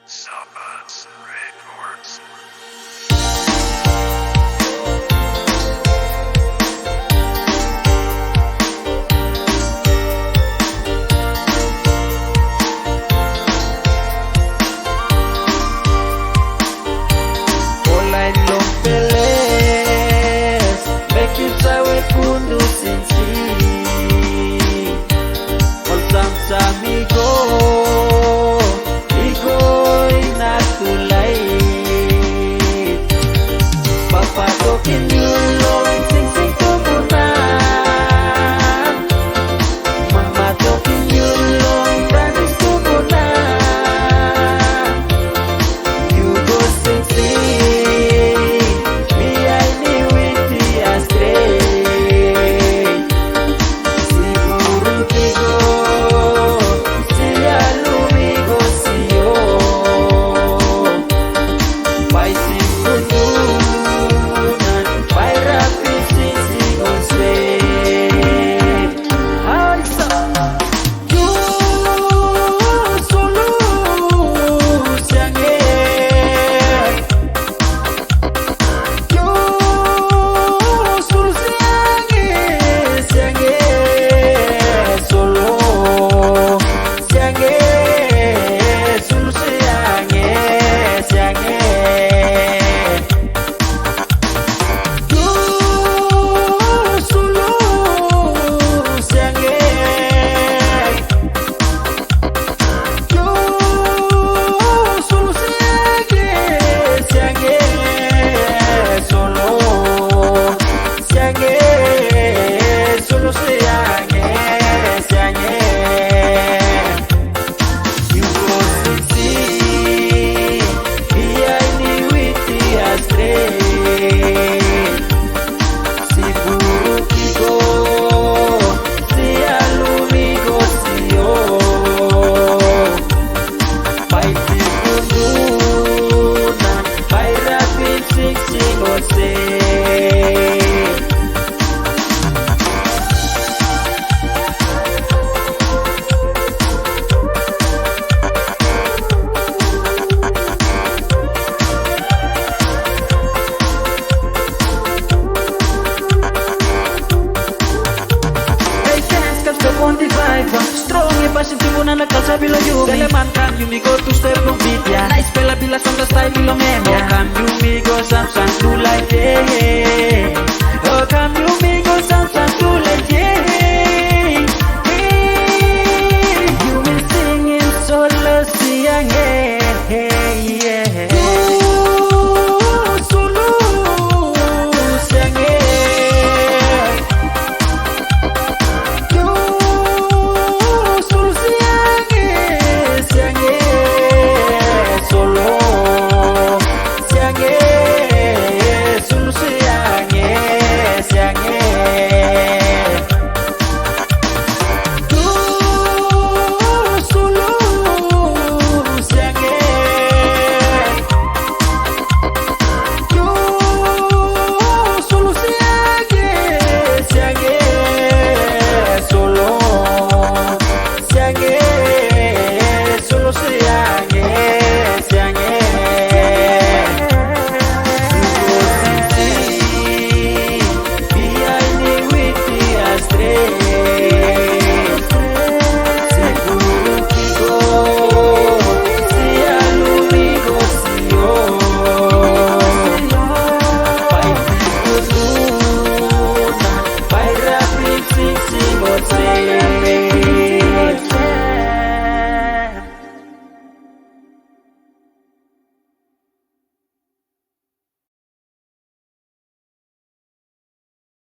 Sabbath Records. Online long peles, make you try we kundu sensi. Olsam samigo, igo inatulay. Papatokin yung long sing tumunan. Mamatokin yung long danis tumunan. You go sing. Me I need with the astray. Siguro tigo, si alumigo siyo. Pai sinunan, pai rapid sisigon say. Ay sa you solo siangge. Yo solo siangge, solo siangge, solo siangge. Yo solo siangge, yo solo siangge, solo siangge, solo siangge. You go see, behind the witty astray. Siguro tigo, si alumigo siyo. Pai sinunan, pai rapid sing say. Strong e pasin tribuna na calza bilo yumi. Teleman cam you me go to step on beat ya. Nice pela bila sonda style bilo memo. Oh cam you me go Samsung to like yeah. Oh cam you me go Samsung to like yeah.